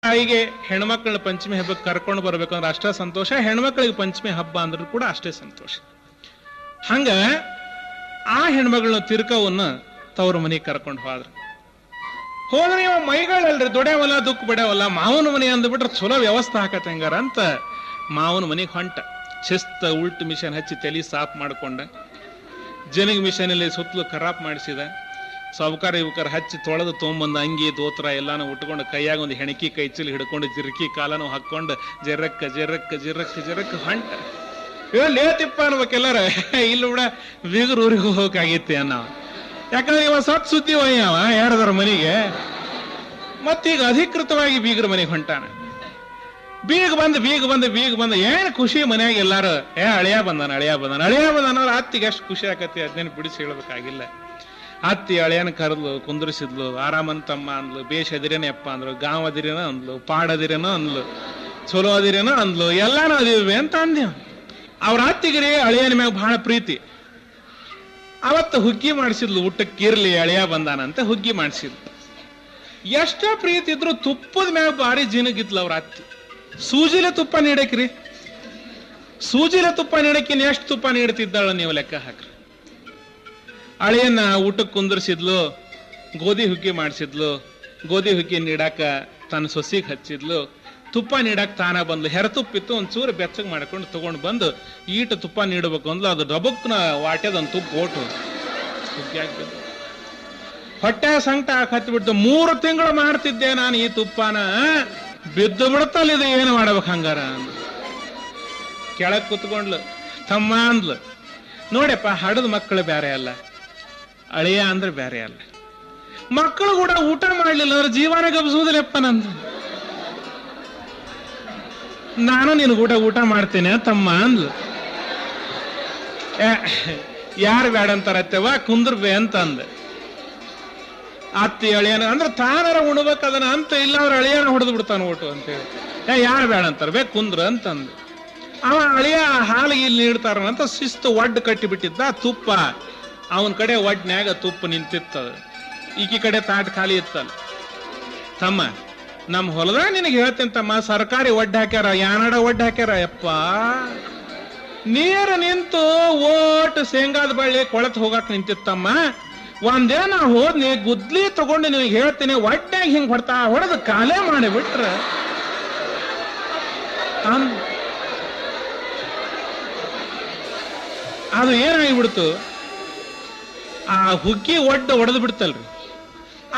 ತಾಯಿಗೆ ಹೆಣ್ಮಕ್ಳನ್ನ ಪಂಚಮಿ ಹಬ್ಬಕ್ಕೆ ಕರ್ಕೊಂಡು ಬರ್ಬೇಕಂದ್ರೆ ಅಷ್ಟೇ ಸಂತೋಷ, ಹೆಣ್ಮಕ್ಳಿಗೆ ಪಂಚಮಿ ಹಬ್ಬ ಅಂದ್ರೂ ಕೂಡ ಅಷ್ಟೇ ಸಂತೋಷ. ಹಂಗ ಆ ಹೆಣ್ಮಗಳನ್ನ ತಿರ್ಕವನ್ನ ತವ್ರ ಮನೆಗೆ ಕರ್ಕೊಂಡು ಹೋದ್ರೆ ಇವ ಮೈಗಳಲ್ರಿ ದೊಡ್ಯಾವಲ್ಲ ದುಃಖ ಬಿಡ್ಯಾವಲ್ಲ, ಮಾವನ ಮನೆ ಅಂದ್ಬಿಟ್ರೆ ಚಲೋ ವ್ಯವಸ್ಥೆ ಹಾಕತ್ತೆ ಹಂಗಾರ ಅಂತ ಮಾವನ ಮನೆಗೆ ಹೊಂಟ. ಶಿಸ್ತ ಉಲ್ಟ್ ಮಿಷನ್ ಹಚ್ಚಿ ತಲೆ ಸಾಫ್ ಮಾಡ್ಕೊಂಡ, ಜನಗ್ ಮಿಷನಲ್ಲಿ ಸುತ್ತಲೂ ಖರಾಬ್ ಮಾಡಿಸಿದ, ಸಾವುಕಾರ ಇವಕಾರ ಹಚ್ಚಿ ತೊಳೆದು ತೊಗೊಂಬಂದ ಅಂಗಿ ದೋತ್ರ ಎಲ್ಲಾನು ಉಟ್ಕೊಂಡು ಕೈಯಾಗ ಒಂದು ಹೆಣಕಿ ಕೈ ಚೀಲ ಹಿಡ್ಕೊಂಡು ಜಿರ್ಕಿ ಕಾಲನು ಹಾಕೊಂಡು ಜರಕ್ಕ ಜರಕ್ಕ ಜರಕ್ಕ ಜರಕ್ಕ ಹೊಂಟ. ಲೇತಿಪ್ಪ ಅನ್ಬೇಕೆಲ್ಲಾರ, ಇಲ್ಲಿ ಬಿಡ ಬೀಗರು ಊರಿಗೆ ಹೋಗಕ್ಕಾಗಿತ್ತೆ ಅನ್ನೋ, ಯಾಕಂದ್ರೆ ಇವ ಸತ್ ಸುದ್ದಿ ಅವ ಯಾರದಾರ ಮನೆಗೆ. ಮತ್ತೀಗ ಅಧಿಕೃತವಾಗಿ ಬೀಗರ ಮನೆಗೆ ಹೊಂಟಾನ. ಬೀಗ ಬಂದ ಏನ್ ಖುಷಿ ಮನ್ಯಾಗ ಎಲ್ಲಾರು, ಅಳಿಯ ಬಂದಾನ ಅವ್ರ ಅತ್ತಿಗೆ ಎಷ್ಟು ಖುಷಿ ಆಕತಿ ಅದನ್ನೇನು ಬಿಡಿಸಿ ಹೇಳ್ಬೇಕಾಗಿಲ್ಲ. ಅತ್ತಿ ಅಳಿಯನ ಕರೆದ್ಲು, ಕುಂದ್ರಿಸಿದ್ಲು, ಆರಾಮಂತಮ್ಮ ಅಂದ್ಲು, ಬೇಷ್ ಅದಿರೇನಪ್ಪ ಅಂದ್ರು, ಗಾಂವ್ ಅದಿರೇನ ಅಂದ್ಲು, ಪಾಡ್ ಅದಿರೇನೋ ಅಂದ್ಲು, ಚಲೋ ಅದಿರೇನೋ ಅಂದ್ಲು, ಎಲ್ಲಾನು ಅದಿವೆ ಅಂತ ಅಂದೇವ್. ಅವ್ರ ಅತ್ತಿಗಿರಿ ಅಳಿಯನ ಮ್ಯಾಗ ಬಹಳ ಪ್ರೀತಿ. ಅವತ್ತು ಹುಗ್ಗಿ ಮಾಡಿಸಿದ್ಲು, ಊಟಕ್ಕೆ ಇರ್ಲಿ ಅಳಿಯ ಬಂದಾನಂತ ಹುಗ್ಗಿ ಮಾಡಿಸಿದ್ಲು. ಎಷ್ಟ ಪ್ರೀತಿ ಇದ್ರು ತುಪ್ಪದ ಮ್ಯಾಗ ಭಾರಿ ಜಿನಗಿದ್ಲು ಅವ್ರ ಅತ್ತಿ. ಸೂಜಿಲೆ ತುಪ್ಪ ನೀಡಕ್ರಿ, ಸೂಜಿಲೆ ತುಪ್ಪ ನೀಡಕ್ಕಿನ್ ಎಷ್ಟು ತುಪ್ಪ ನೀಡ್ತಿದ್ದಾಳ ನೀವು ಲೆಕ್ಕ ಹಾಕ್ರಿ. ಅಳಿಯನ್ನ ಊಟಕ್ಕೆ ಕುಂದರ್ಸಿದ್ಲು, ಗೋಧಿ ಹುಗ್ಗಿ ಮಾಡಿಸಿದ್ಲು, ಗೋಧಿ ಹುಗ್ಗಿ ನೀಡಾಕ ತನ್ನ ಸೊಸಿಗೆ ಹಚ್ಚಿದ್ಲು, ತುಪ್ಪ ನೀಡಾಕ ತಾನ ಬಂದ್ಲು. ಹೆರತುಪ್ಪಿತ್ತು ಒಂಚೂರು ಬೆಚ್ಚಗೆ ಮಾಡ್ಕೊಂಡು ತಗೊಂಡು ಬಂದು ಈಟ ತುಪ್ಪ ನೀಡಬೇಕು ಅಂದ್ಲು. ಅದು ಡಬಕ್ನ ವಾಟ್ಯದೊಂದು ತುಪ್ಪ ಓಟು ಹುಗ್ಗಿ ಹಾಕ್ಬಿಟ್ಟು ಹೊಟ್ಟೆ ಸಂಕಟ ಹತ್ಬಿಡ್ತು. 3 ತಿಂಗಳು ಮಾಡ್ತಿದ್ದೆ ನಾನು ಈ ತುಪ್ಪನ, ಬಿದ್ದು ಬಿಡುತ್ತಲ್ಲ ಇದು ಏನು ಮಾಡ್ಬೇಕು ಹಂಗಾರ. ಕೆಳಗ್ ಕುತ್ಕೊಂಡ್ಲು, ತಮ್ಮ ಅಂದ್ಲು, ನೋಡ್ಯಪ್ಪ ಹಡದ ಮಕ್ಕಳು ಬೇರೆ ಅಲ್ಲ, ಅಳಿಯ ಅಂದ್ರೆ ಬೇರೆ ಅಲ್ಲ, ಮಕ್ಕಳು ಕೂಡ ಊಟ ಮಾಡ್ಲಿಲ್ಲ ಅಂದ್ರೆ ಜೀವನ ಗಬ್ಸುವುದಿಲ್ಲಪ್ಪ ನಂದು. ನಾನು ನಿನ್ ಊಟ ಮಾಡ್ತೇನೆ ತಮ್ಮ ಅಂದ್ಲು. ಯಾರು ಬೇಡ ಅಂತಾರತ್ತವ ಕುಂದ್ರಬೇ ಅಂತ ಅಂದ. ಅತ್ತಿ ಅಳಿಯನ ಅಂದ್ರೆ ತಾನಾರ ಉಣ್ಬೇಕದನ ಅಂತ, ಇಲ್ಲ ಅವ್ರ ಅಳಿಯನ ಹೊಡೆದು ಬಿಡ್ತಾನ ಊಟ ಅಂತೇಳಿ. ಯಾರು ಬೇಡ ಅಂತಾರ, ಬೇ ಕುಂದ್ರ ಅಂತಂದು. ಅವ ಅಳಿಯ ಹಾಲಿಗೆ ಇಲ್ಲಿ ನೀಡ್ತಾರಂತ ಶಿಸ್ತು ಒಡ್ಡು ಕಟ್ಟಿ ಬಿಟ್ಟಿದ್ದ. ತುಪ್ಪ ಅವನ ಕಡೆ ಒಡ್ನ್ಯಾಗ ತುಪ್ಪ ನಿಂತಿತ್ತದ, ಈಕಿ ಕಡೆ ತಾಟ್ ಖಾಲಿ ಇತ್ತಲ್ಲ. ತಮ್ಮ ನಮ್ಮ ಹೊಲದಾಗ ನಿನಗೆ ಹೇಳ್ತೇನೆ ತಮ್ಮ, ಸರ್ಕಾರಿ ಒಡ್ಡು ಹಾಕ್ಯಾರ, ಯಾನಡ ಒಡ್ಡು ಹಾಕ್ಯಾರ. ಯಪ್ಪ ನೀರು ನಿಂತು ಓಟ್ ಶೇಂಗಾದ ಬಳ್ಳಿ ಕೊಳತ್ ಹೋಗಾಕ್ ನಿಂತಿತ್ತಮ್ಮ. ಒಂದೇ ನಾ ಹೋದ್ನಿ, ಗುದ್ಲಿ ತಗೊಂಡು ನಿನಗೆ ಹೇಳ್ತೀನಿ, ಒಡ್ಡ್ಯಾಗ ಹಿಂಗ್ ಹೊಡೆದು ಕಾಲೇ ಮಾಡಿಬಿಟ್ರ ಅದು ಏನಾಗಿಬಿಡ್ತು, ಆ ಹುಗ್ಗಿ ಒಡ್ಡ ಒಡೆದು ಬಿಡ್ತಲ್ರಿ,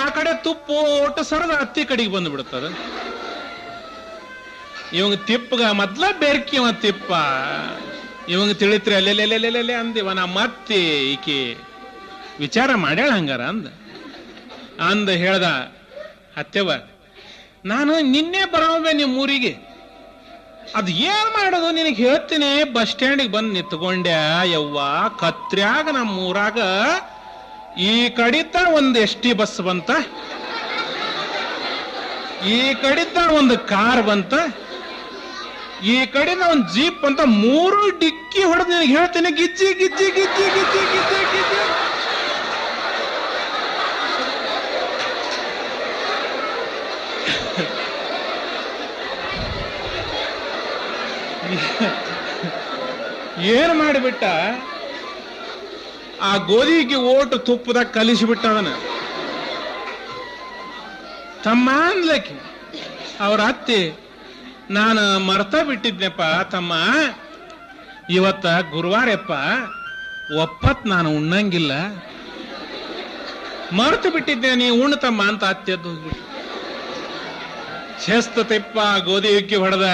ಆ ಕಡೆ ತುಪ್ಪ ಒಟ್ಟು ಸರದ ಅತ್ತಿ ಕಡೆಗೆ ಬಂದು ಬಿಡುತ್ತದ. ಇವಂಗ ತಿಪ್ಪಗ ಮೊದ್ಲ ಬೆರ್ಕಿ ಅವ ತಿಪ್ಪ, ಇವಂಗ ತಿಳಿತ್ರಿ ಅಲ್ಲೆಲ್ಲೆಲ್ಲೆಲ್ಲೆ ಅಂದಿವ. ನಾ ಮತ್ತೆ ಈಕಿ ವಿಚಾರ ಮಾಡ್ಯಾಳ ಹಂಗಾರ ಅಂದ ಹೇಳ್ದ. ಅತ್ತೆವ ನಾನು ನಿನ್ನೆ ಬರೋಬೆ ನಿಮ್ಮ ಊರಿಗೆ, ಅದು ಏನ್ ಮಾಡೋದು ನಿನಗೆ ಹೇಳ್ತೀನಿ. ಬಸ್ ಸ್ಟ್ಯಾಂಡಿಗೆ ಬಂದು ನಿಂತ್ಕೊಂಡ್ಯಾ ಯವ್ವ, ಕತ್ರ್ಯಾಗ ನಮ್ಮ ಊರಾಗ ಈ ಕಡಿತ ಒಂದು ST ಬಸ್ ಬಂತ, ಈ ಕಡಿತ ಒಂದು ಕಾರ್ ಬಂತ, ಈ ಕಡಿಂದ ಒಂದು ಜೀಪ್ ಅಂತ, 3 ಡಿಕ್ಕಿ ಹೊಡೆದು ನಿನಗೆ ಹೇಳ್ತೀನಿ, ಗಿಜ್ಜಿ ಗಿಜ್ಜಿ ಗಿಜ್ಜಿ ಗಿಜ್ಜಿ ಗಿಜ್ಜಿ ಗಿಜ್ಜಿ. ಏನ್ ಮಾಡಿಬಿಟ್ಟ, ಆ ಗೋಧಿಗೆ ಓಟು ತುಪ್ಪದಾಗ ಕಲಿಸಿಬಿಟ್ಟ ಅವನ. ತಮ್ಮ ಅನ್ಲಕ್ಕಿ ಅವ್ರ ಅತ್ತಿ, ನಾನು ಮರ್ತ ಬಿಟ್ಟಿದ್ನೆಪ್ಪ ತಮ್ಮ, ಇವತ್ತ ಗುರುವಾರಪ್ಪ, ಒಪ್ಪತ್ ನಾನು ಉಣ್ಣಂಗಿಲ್ಲ, ಮರ್ತು ಬಿಟ್ಟಿದ್ದೆ, ನೀ ಉಣ್ತಮ್ಮ ಅಂತ ಅತ್ತೆದ್ದು ಹೋಗ್ಬಿಟ್ಟು. ಶಿಸ್ತು ತಿಪ್ಪ ಗೋಧಿ ಉಕ್ಕಿ ಹೊಡೆದ.